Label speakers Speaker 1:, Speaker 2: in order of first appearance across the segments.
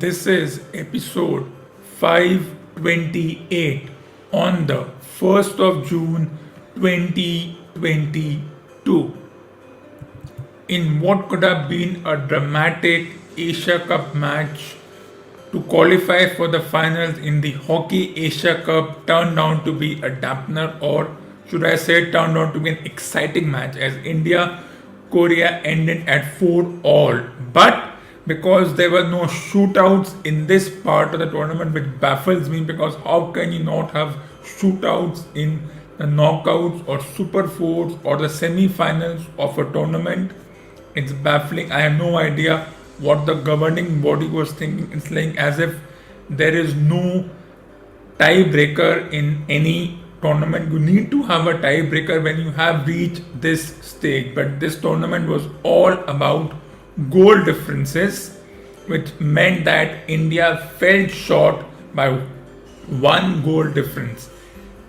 Speaker 1: This is episode 528 on the 1st of June 2022. In what could have been a dramatic Asia Cup match to qualify for the finals in the Hockey Asia Cup turned out to be a dampener, or should I say turned out to be an exciting match, as India Korea ended at 4-all. But because there were no shootouts in this part of the tournament, which baffles me, because how can you not have shootouts in the knockouts or super fours or the semi-finals of a tournament? It's baffling. I have no idea what the governing body was thinking. It's like as if there is no tiebreaker in any tournament. You need to have a tiebreaker when you have reached this stage. But this tournament was all about goal differences, which meant that India fell short by one goal difference.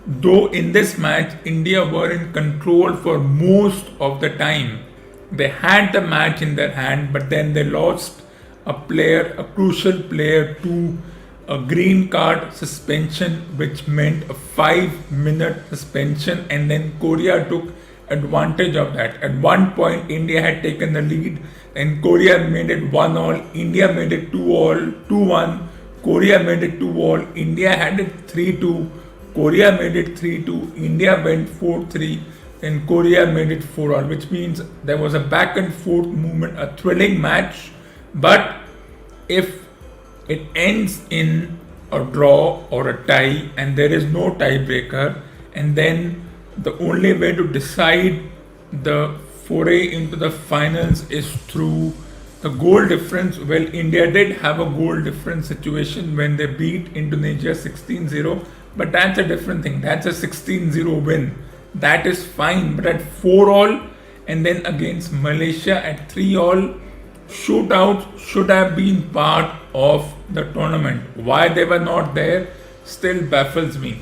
Speaker 1: Though in this match, India were in control for most of the time. They had the match in their hand, but then they lost a crucial player, to a green card suspension, which meant a 5-minute suspension, and then Korea took advantage of that. At one point, India had taken the lead, and Korea made it 1-all. India made it 2-all, 2-1. Korea made it 2-all. India had it 3-2. Korea made it 3-2. India went 4-3. And Korea made it 4-all, which means there was a back and forth movement, a thrilling match. But if it ends in a draw or a tie and there is no tiebreaker, and then the only way to decide the foray into the finals is through the goal difference. Well, India did have a goal difference situation when they beat Indonesia 16-0, but that's a different thing. That's a 16-0 win. That is fine. But at 4-all and then against Malaysia at 3-all, shootouts should have been part of the tournament. Why they were not there still baffles me.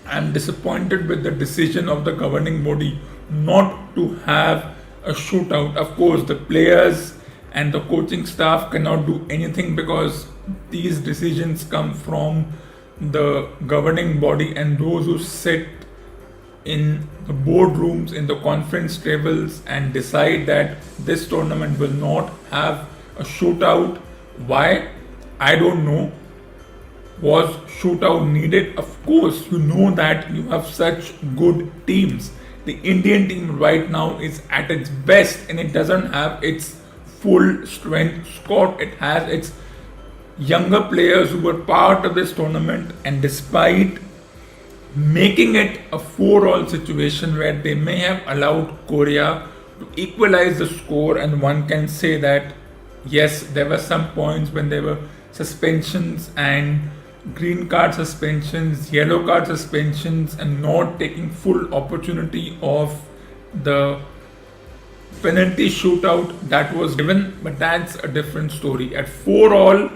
Speaker 1: I'm disappointed with the decision of the governing body not to have a shootout. Of course, the players and the coaching staff cannot do anything because these decisions come from the governing body and those who sit in the boardrooms, in the conference tables, and decide that this tournament will not have a shootout. Why? I don't know. Was shootout needed? Of course, you know that you have such good teams. The Indian team right now is at its best and it doesn't have its full strength squad. It has its younger players who were part of this tournament, and despite making it a 4-all situation where they may have allowed Korea to equalize the score, and one can say that yes, there were some points when there were suspensions and green card suspensions, yellow card suspensions, and not taking full opportunity of the penalty shootout that was given, but that's a different story. At 4-all,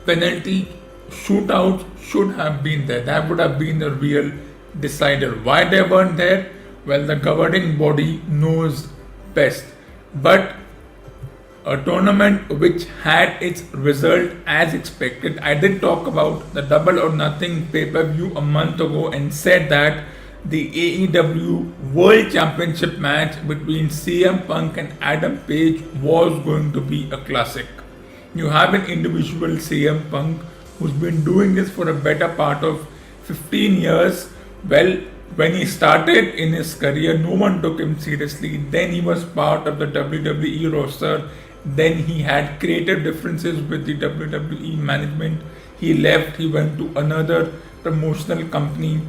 Speaker 1: penalty shootouts should have been there. That would have been the real decider. Why they weren't there? Well, the governing body knows best. But a tournament which had its result as expected. I did talk about the Double or Nothing pay-per-view a month ago and said that the AEW World Championship match between CM Punk and Adam Page was going to be a classic. You have an individual, CM Punk, who's been doing this for a better part of 15 years. Well, when he started in his career, no one took him seriously. Then he was part of the WWE roster. Then he had creative differences with the WWE management. He left, he went to another promotional company.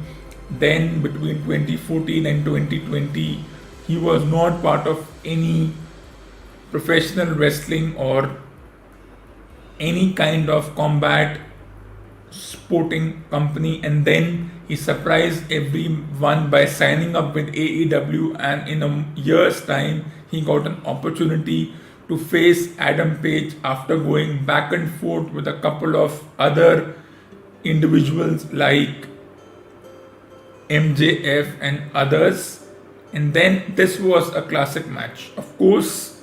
Speaker 1: Then between 2014 and 2020, he was not part of any professional wrestling or any kind of combat sporting company, and then he surprised everyone by signing up with AEW, and in a year's time he got an opportunity to face Adam Page after going back and forth with a couple of other individuals like MJF and others. And then this was a classic match. Of course,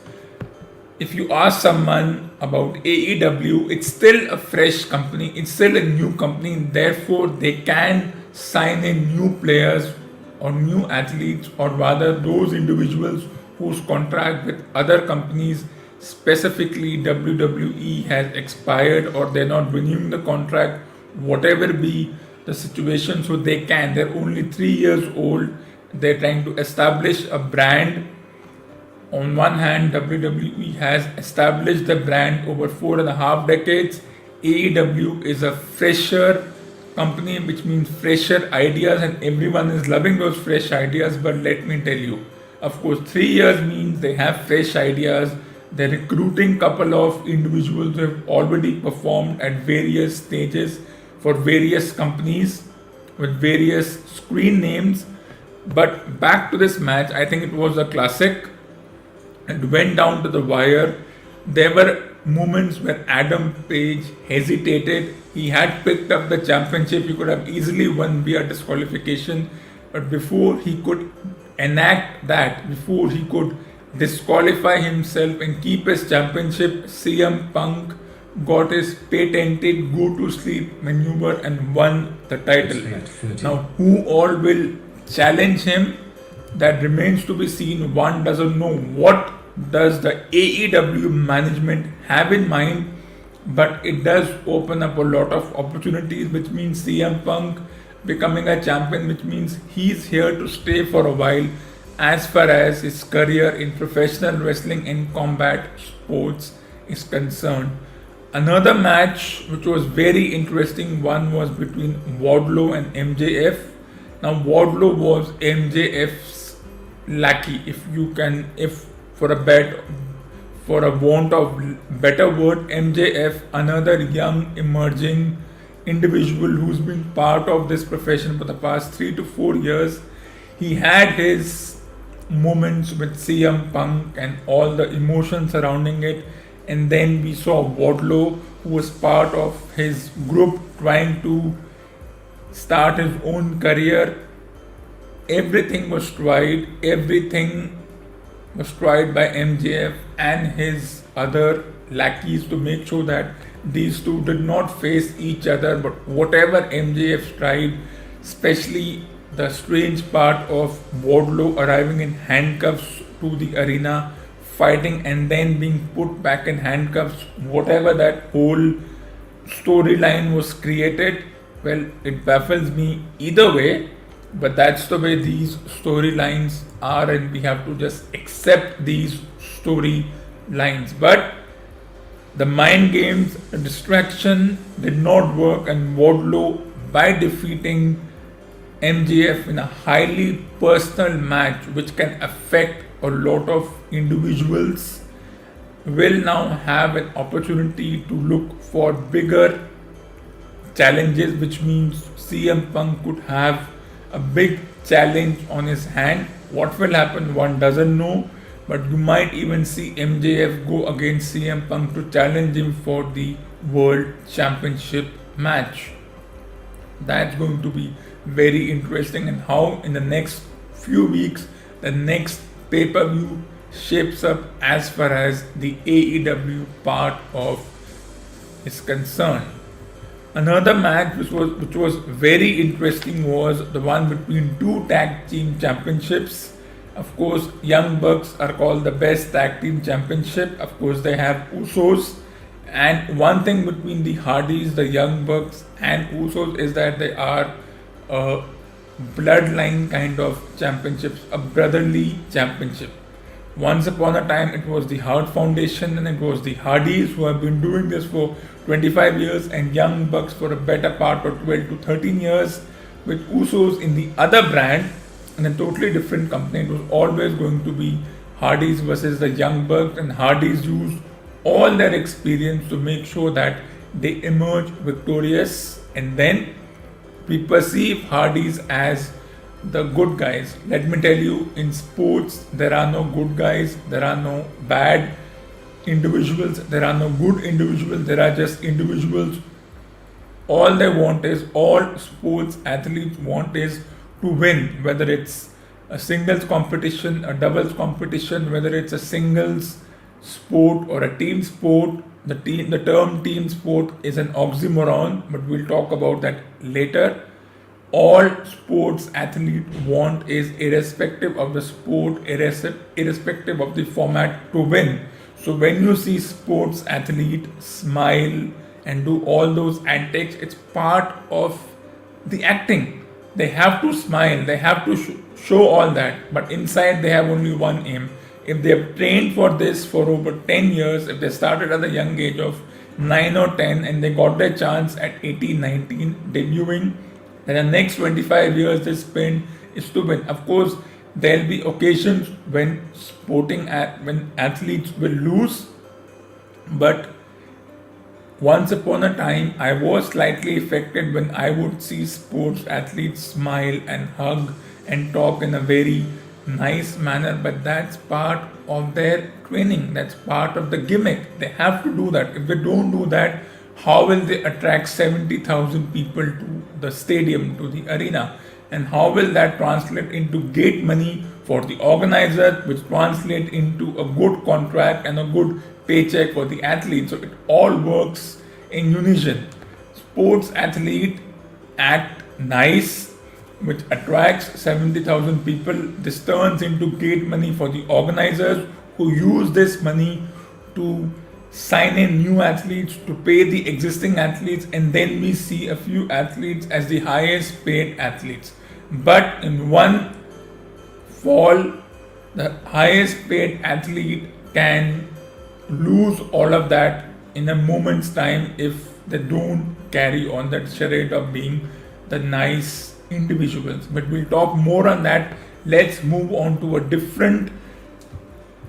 Speaker 1: if you ask someone about AEW, it's still a fresh company, it's still a new company, therefore they can sign in new players or new athletes, or rather those individuals whose contract with other companies, specifically WWE, has expired or they're not renewing the contract, whatever be the situation. So they're only 3 years old, they're trying to establish a brand. On one hand, WWE has established the brand over 4.5 decades. AEW is a fresher company, which means fresher ideas, and everyone is loving those fresh ideas. But let me tell you, of course, 3 years means they have fresh ideas. They're recruiting couple of individuals who have already performed at various stages for various companies with various screen names. But back to this match, I think it was a classic. It went down to the wire. There were moments where Adam Page hesitated. He had picked up the championship. He could have easily won via disqualification. But before he could enact that, before he could disqualify himself and keep his championship, CM Punk got his patented go to sleep maneuver and won the title. Now, who all will challenge him? That remains to be seen. One doesn't know what does the AEW management have in mind, but it does open up a lot of opportunities, which means CM Punk becoming a champion, which means he's here to stay for a while as far as his career in professional wrestling and combat sports is concerned. Another match which was very interesting one was between Wardlow and MJF. Now Wardlow was MJF's lackey, if for a want of better word. MJF, another young emerging individual who's been part of this profession for the past 3 to 4 years. He had his moments with CM Punk and all the emotions surrounding it, and then we saw Wardlow, who was part of his group trying to start his own career. Everything was tried by MJF and his other lackeys to make sure that these two did not face each other. But whatever MJF tried, especially the strange part of Wardlow arriving in handcuffs to the arena, fighting and then being put back in handcuffs, whatever that whole storyline was created, well, it baffles me either way. But that's the way these storylines are, and we have to just accept these storylines. But the mind games, the distraction did not work, and Wardlow, by defeating MJF in a highly personal match which can affect a lot of individuals, will now have an opportunity to look for bigger challenges, which means CM Punk could have a big challenge on his hand. What will happen, one doesn't know, but you might even see MJF go against CM Punk to challenge him for the World Championship match. That's going to be very interesting, and how in the next few weeks the next pay-per-view shapes up as far as the AEW part of is concerned. Another match which was very interesting was the one between two tag team championships. Of course, Young Bucks are called the best tag team championship. Of course, they have Usos. And one thing between the Hardys, the Young Bucks and Usos is that they are a bloodline kind of championships, a brotherly championship. Once upon a time, it was the Hart Foundation and it was the Hardys who have been doing this for 25 years, and Young Bucks for a better part of 12 to 13 years, with Usos in the other brand in a totally different company. It was always going to be Hardys versus the Young Bucks, and Hardys used all their experience to make sure that they emerge victorious, and then we perceive Hardys as the good guys. Let me tell you, in sports there are no good guys, there are no bad individuals, there are no good individuals, there are just individuals. All they want is, all sports athletes want is to win, whether it's a singles competition, a doubles competition, whether it's a singles sport or a team sport. The term team sport is an oxymoron, but we'll talk about that later. All sports athletes want is, irrespective of the sport, irrespective of the format, to win. So when you see sports athlete smile and do all those antics, it's part of the acting. They have to smile, they have to show all that, but inside they have only one aim. If they have trained for this for over 10 years, if they started at the young age of 9 or 10 and they got their chance at 18, 19, debuting, then the next 25 years they spend is to win. Of course, there'll be occasions when when athletes will lose, but once upon a time, I was slightly affected when I would see sports athletes smile and hug and talk in a very nice manner, but that's part of their training, that's part of the gimmick. They have to do that. If they don't do that, how will they attract 70,000 people to the stadium, to the arena? And how will that translate into gate money for the organizer, which translate into a good contract and a good paycheck for the athlete? So it all works in unison. Sports athlete act nice, which attracts 70,000 people. This turns into gate money for the organizers, who use this money to sign in new athletes, to pay the existing athletes, and then we see a few athletes as the highest paid athletes. But in one fall, the highest paid athlete can lose all of that in a moment's time if they don't carry on that charade of being the nice individuals. But we'll talk more on that. Let's move on to a different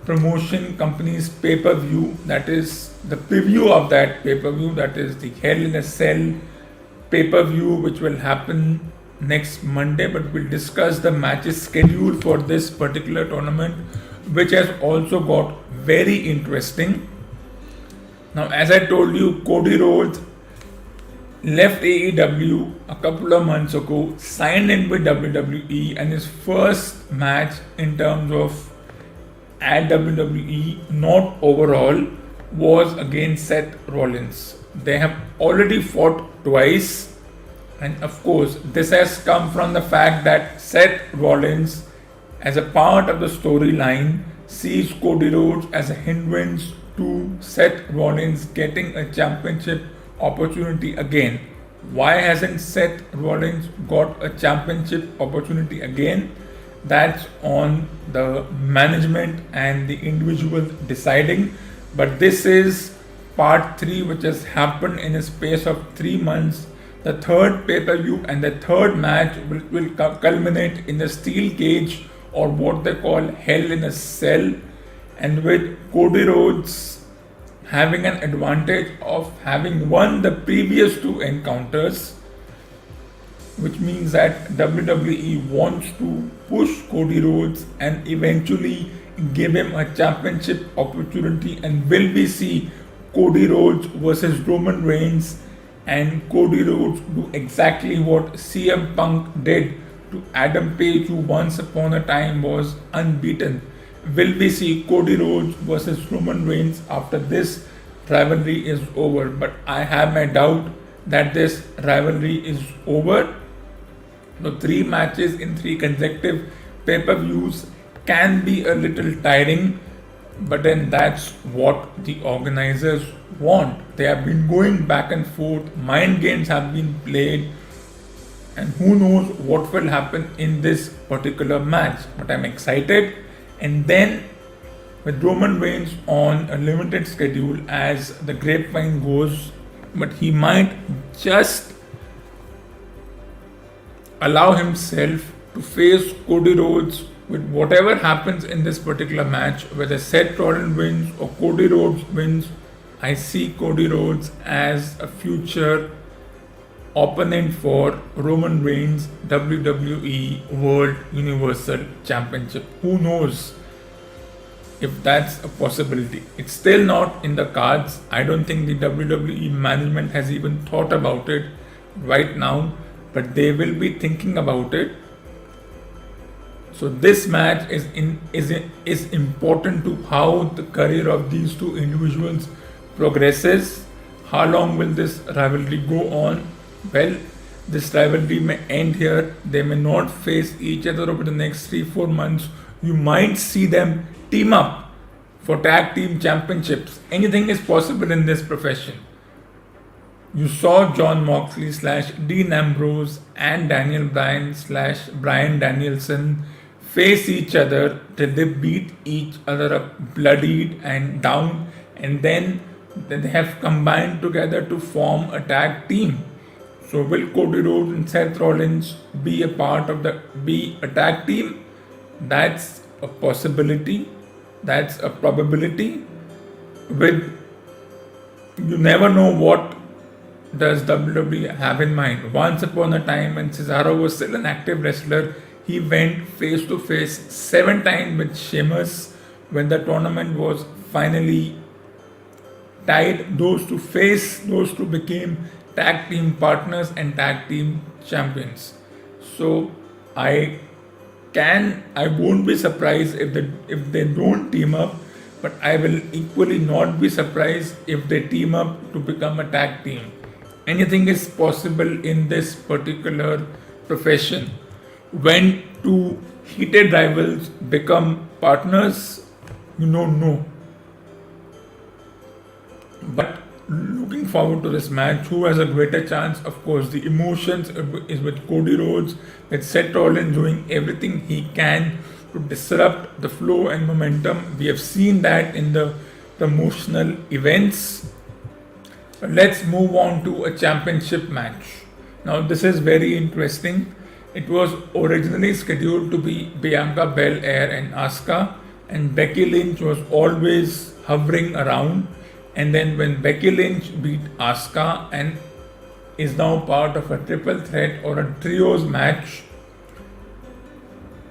Speaker 1: promotion company's pay-per-view, that is the preview of that pay-per-view, that is the Hell in a Cell pay-per-view, which will happen next Monday. But we'll discuss the matches scheduled for this particular tournament, which has also got very interesting. Now, as I told you, Cody Rhodes left AEW a couple of months ago, signed in with WWE, and his first match in terms of at WWE, not overall, was against Seth Rollins. They have already fought twice, and of course, this has come from the fact that Seth Rollins, as a part of the storyline, sees Cody Rhodes as a hindrance to Seth Rollins getting a championship opportunity again. Why hasn't Seth Rollins got a championship opportunity again? That's on the management and the individual deciding. But this is part 3, which has happened in a space of 3 months. The third pay-per-view and the third match will culminate in the steel cage, or what they call Hell in a Cell, and with Cody Rhodes having an advantage of having won the previous 2 encounters, which means that WWE wants to push Cody Rhodes and eventually give him a championship opportunity. And will we see Cody Rhodes versus Roman Reigns, and Cody Rhodes do exactly what CM Punk did to Adam Page, who once upon a time was unbeaten? Will we see Cody Rhodes versus Roman Reigns after this rivalry is over? But I have my doubt that this rivalry is over. The 3 matches in 3 consecutive pay-per-views can be a little tiring, but then that's what the organizers want. They have been going back and forth, mind games have been played, and who knows what will happen in this particular match. But I'm excited. And then with Roman Reigns on a limited schedule, as the grapevine goes, but he might just allow himself to face Cody Rhodes with whatever happens in this particular match, whether Seth Rollins wins or Cody Rhodes wins. I see Cody Rhodes as a future opponent for Roman Reigns WWE World Universal Championship. Who knows if that's a possibility? It's still not in the cards. I don't think the WWE management has even thought about it right now, but they will be thinking about it. So this match is important to how the career of these two individuals progresses. How long will this rivalry go on? Well, this rivalry may end here. They may not face each other over the next 3-4 months. You might see them team up for tag team championships. Anything is possible in this profession. You saw John Moxley / Dean Ambrose and Daniel Bryan / Bryan Danielson face each other till they beat each other up, bloodied and down, and then they have combined together to form a tag team. So will Cody Rhodes and Seth Rollins be a tag team? That's a possibility. That's a probability. You never know what does WWE have in mind. Once upon a time, when Cesaro was still an active wrestler, he went face to face 7 times with Sheamus. When the tournament was finally tied, those two became tag team partners and tag team champions. So I won't be surprised if they don't team up, but I will equally not be surprised if they team up to become a tag team. Anything is possible in this particular profession. When two heated rivals become partners, you don't know. But looking forward to this match, who has a greater chance? Of course, the emotions is with Cody Rhodes, with Seth Rollins doing everything he can to disrupt the flow and momentum. We have seen that in the promotional events. But let's move on to a championship match. Now, this is very interesting. It was originally scheduled to be Bianca Belair and Asuka, and Becky Lynch was always hovering around. And then when Becky Lynch beat Asuka and is now part of a triple threat or a trios match,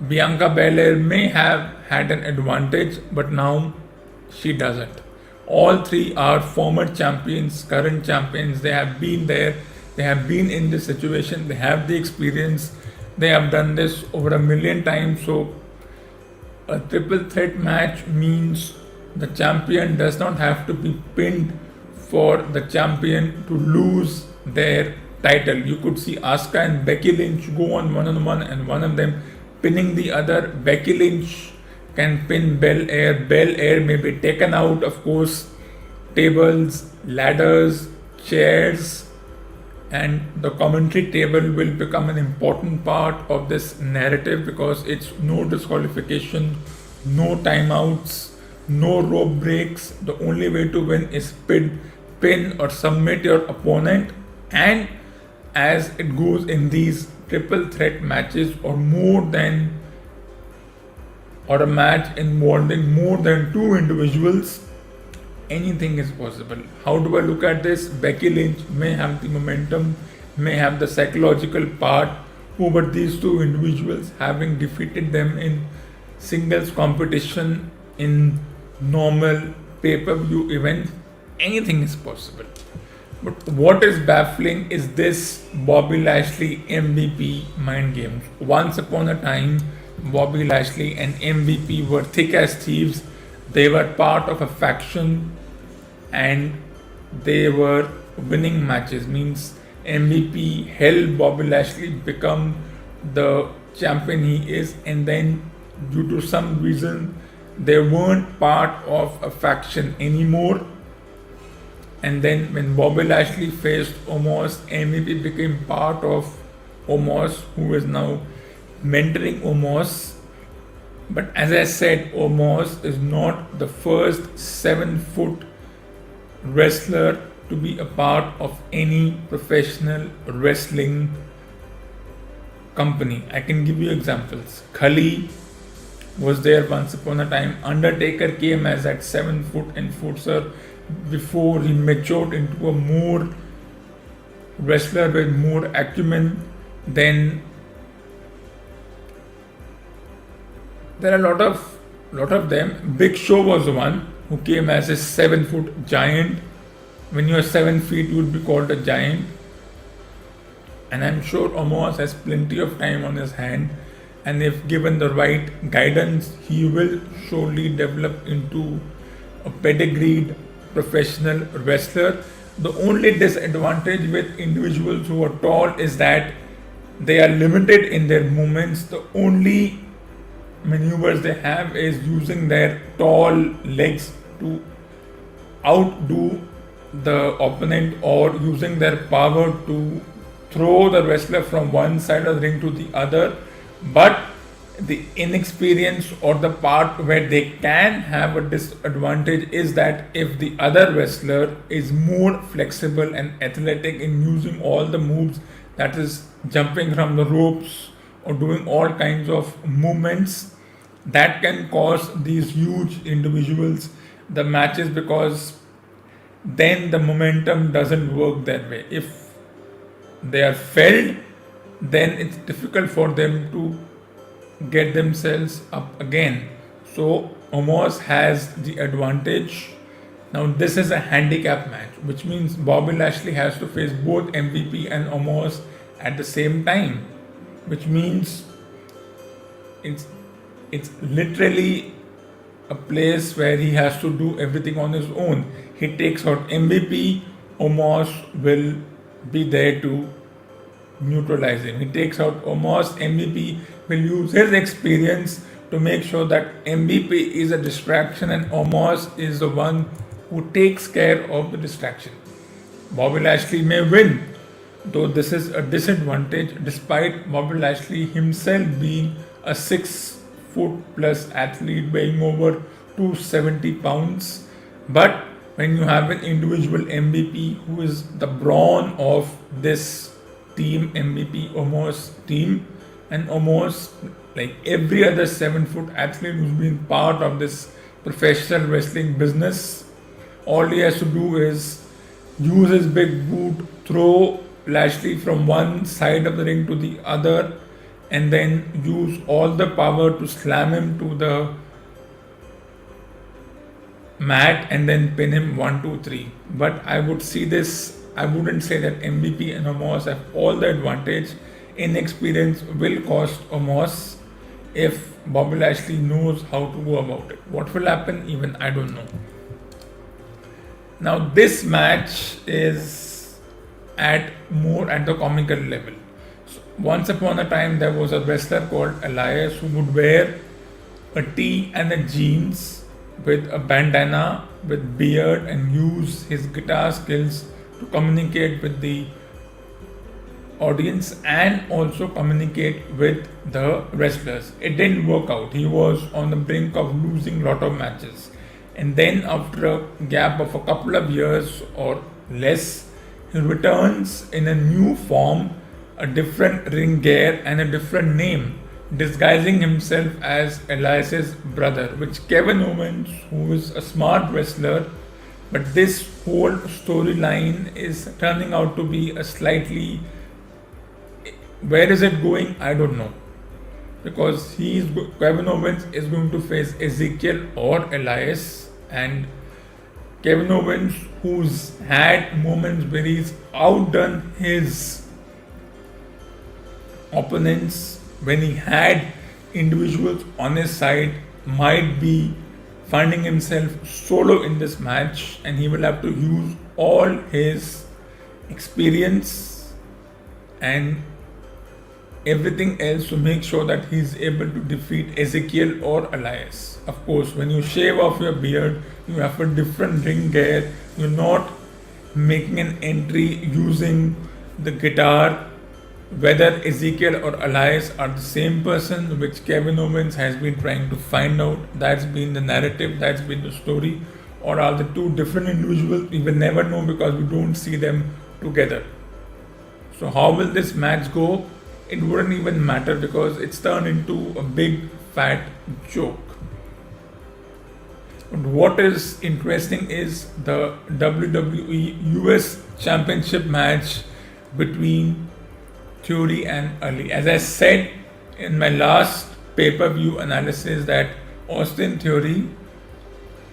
Speaker 1: Bianca Belair may have had an advantage, but now she doesn't. All three are former champions, current champions. They have been there. They have been in this situation. They have the experience. They have done this over 1,000,000 times. So a triple threat match means the champion does not have to be pinned for the champion to lose their title. You could see Asuka and Becky Lynch go on one and one of them pinning the other. Becky Lynch can pin Belair. Belair may be taken out, of course. Tables, ladders, chairs, and the commentary table will become an important part of this narrative because it's no disqualification, no timeouts, no rope breaks. The only way to win is pin or submit your opponent. And as it goes in these triple threat matches or a match involving more than 2 individuals, anything is possible. How do I look at this? Becky Lynch may have the momentum, may have the psychological part over these 2 individuals, having defeated them in singles competition, in normal pay-per-view events. Anything is possible. But what is baffling is this Bobby Lashley MVP mind games. Once upon a time, Bobby Lashley and MVP were thick as thieves. They were part of a faction and they were winning matches. Means MVP helped Bobby Lashley become the champion he is, and then due to some reason they weren't part of a faction anymore. And then when Bobby Lashley faced Omos, MVP became part of Omos, who is now mentoring Omos. But as I said, Omos is not the first 7-foot wrestler to be a part of any professional wrestling company. I can give you examples. Khali was there once upon a time. Undertaker came as that 7-foot enforcer before he matured into a more wrestler with more acumen. Then there are a lot of them. Big Show was the one who came as a 7-foot giant. When you are 7 feet, you will be called a giant. And I'm sure Omos has plenty of time on his hand. and if given the right guidance, he will surely develop into a pedigreed professional wrestler. The only disadvantage with individuals who are tall is that they are limited in their movements. The only maneuvers they have is using their tall legs to outdo the opponent, or using their power to throw the wrestler from one side of the ring to the other. But the inexperience, or the part where they can have a disadvantage, is that if the other wrestler is more flexible and athletic in using all the moves, that is jumping from the ropes or doing all kinds of movements, that can cause these huge individuals the matches, because then the momentum doesn't work that way. If they are felled, then it's difficult for them to get themselves up again. So Omos has the advantage. Now this is a handicap match, which means Bobby Lashley has to face both MVP and Omos at the same time, which means it's it's literally a place where he has to do everything on his own. He takes out MVP, Omos will be there to neutralize him. He takes out Omos, MVP will use his experience to make sure that MVP is a distraction and Omos is the one who takes care of the distraction. Bobby Lashley may win, though this is a disadvantage, despite Bobby Lashley himself being a 6 foot plus athlete weighing over 270 pounds. But when you have an individual MVP who is the brawn of this team, MVP Omos team, and Omos, like every other 7 foot athlete who's been part of this professional wrestling business, all he has to do is use his big boot, throw Lashley from one side of the ring to the other, and then use all the power to slam him to the mat and then pin him 1, 2, 3. But I would see this, I wouldn't say that MVP and Omos have all the advantage. Inexperience will cost Omos if Bobby Lashley knows how to go about it. What will happen, even I don't know. Now this match is more at the comical level. So once upon a time there was a wrestler called Elias who would wear a tee and a jeans with a bandana with beard and use his guitar skills to communicate with the audience and also communicate with the wrestlers. It didn't work out. He was on the brink of losing lot of matches. And then after a gap of a couple of years or less, he returns in a new form, a different ring gear and a different name, disguising himself as Elias's brother, which Kevin Owens, who is a smart wrestler, but this whole storyline is turning out to be a slightly, where is it going? I don't know. Because Kevin Owens is going to face Ezekiel or Elias, and Kevin Owens, who's had moments where he's outdone his opponents when he had individuals on his side, might be finding himself solo in this match, and he will have to use all his experience and everything else to make sure that he's able to defeat Ezekiel or Elias. Of course, when you shave off your beard, you have a different ring gear. You're not making an entry using the guitar. Whether Ezekiel or Elias are the same person, which Kevin Owens has been trying to find out. That's been the narrative, that's been the story. Or are the two different individuals? We will never know because we don't see them together. So how will this match go? It wouldn't even matter because it's turned into a big fat joke. But what is interesting is the WWE US Championship match between Theory and Ali. As I said in my last pay-per-view analysis, that Austin Theory,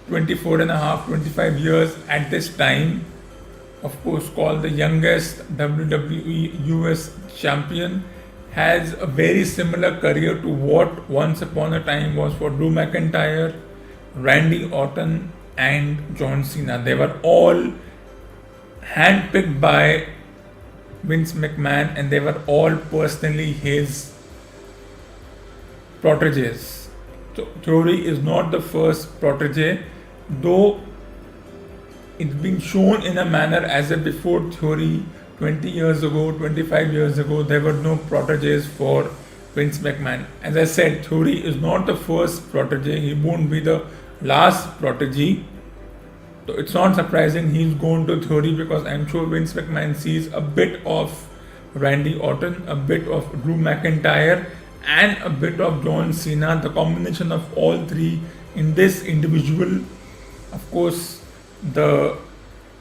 Speaker 1: 25 years at this time, of course called the youngest WWE US champion, has a very similar career to what once upon a time was for Drew McIntyre, Randy Orton, and John Cena. They were all handpicked by Vince McMahon and they were all personally his proteges. So Theory is not the first protege, though it's been shown in a manner as if before Theory 20 years ago, 25 years ago, there were no proteges for Vince McMahon. As I said, Theory is not the first protege, he won't be the last protege. So it's not surprising he's gone to Theory because I'm sure Vince McMahon sees a bit of Randy Orton, a bit of Drew McIntyre, and a bit of John Cena. The combination of all three in this individual, of course, the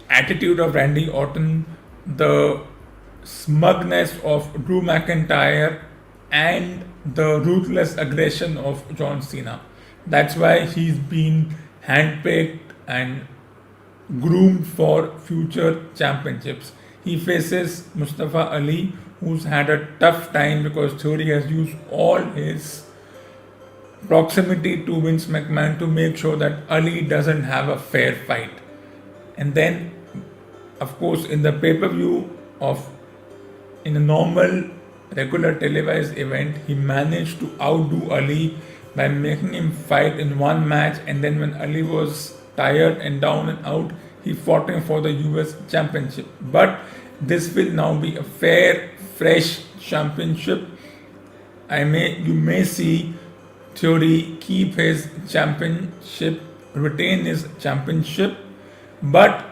Speaker 1: attitude of Randy Orton, the smugness of Drew McIntyre, and the ruthless aggression of John Cena. That's why he's been handpicked and groomed for future championships. He faces Mustafa Ali, who's had a tough time because Theory has used all his proximity to Vince McMahon to make sure that Ali doesn't have a fair fight. And then, of course, in the pay-per-view in a normal regular televised event, he managed to outdo Ali by making him fight in one match, and then when Ali was tired and down and out, he fought him for the US championship. But this will now be a fair, fresh championship. You may see Theory keep his championship, retain his championship. But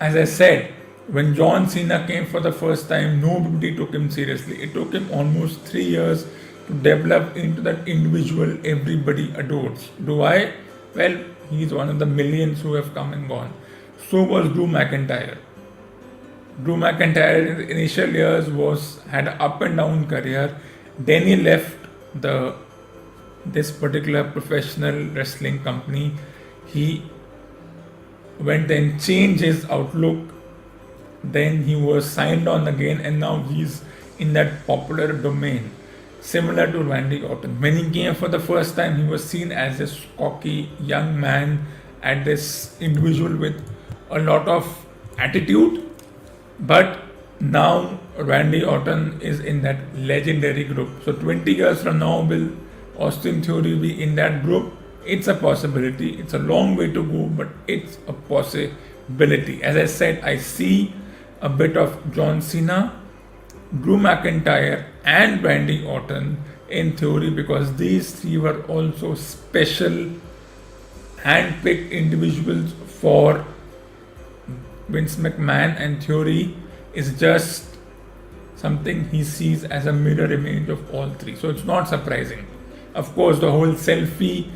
Speaker 1: as I said, when John Cena came for the first time, nobody took him seriously. It took him almost 3 years to develop into that individual everybody adores. Do I? Well, he's one of the millions who have come and gone. So was Drew McIntyre. Drew McIntyre in the initial years had an up and down career. Then he left this particular professional wrestling company. He went and changed his outlook. Then he was signed on again, and now he's in that popular domain, similar to Randy Orton. When he came for the first time, he was seen as this cocky young man, and this individual with a lot of attitude. But now Randy Orton is in that legendary group. So 20 years from now, will Austin Theory be in that group? It's a possibility. It's a long way to go, but it's a possibility. As I said, I see a bit of John Cena, Drew McIntyre, and Randy Orton in Theory because these three were also special hand-picked individuals for Vince McMahon, and Theory is just something he sees as a mirror image of all three. So it's not surprising. Of course, the whole selfie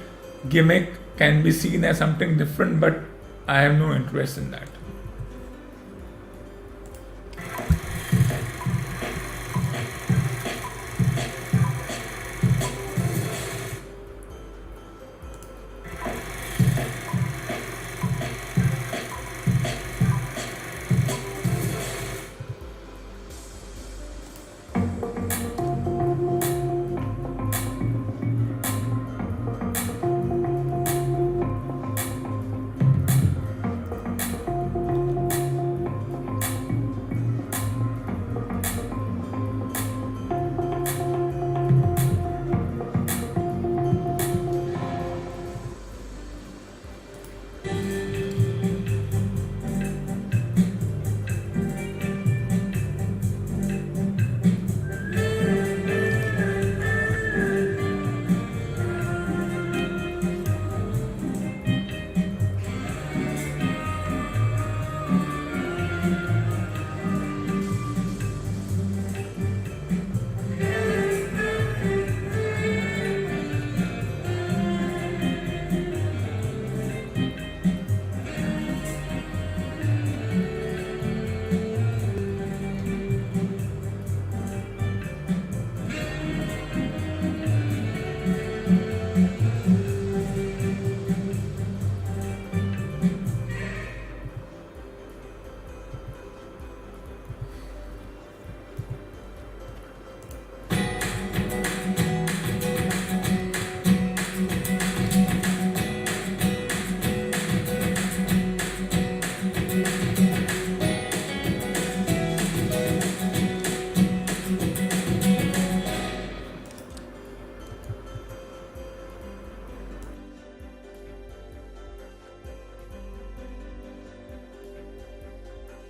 Speaker 1: gimmick can be seen as something different, but I have no interest in that.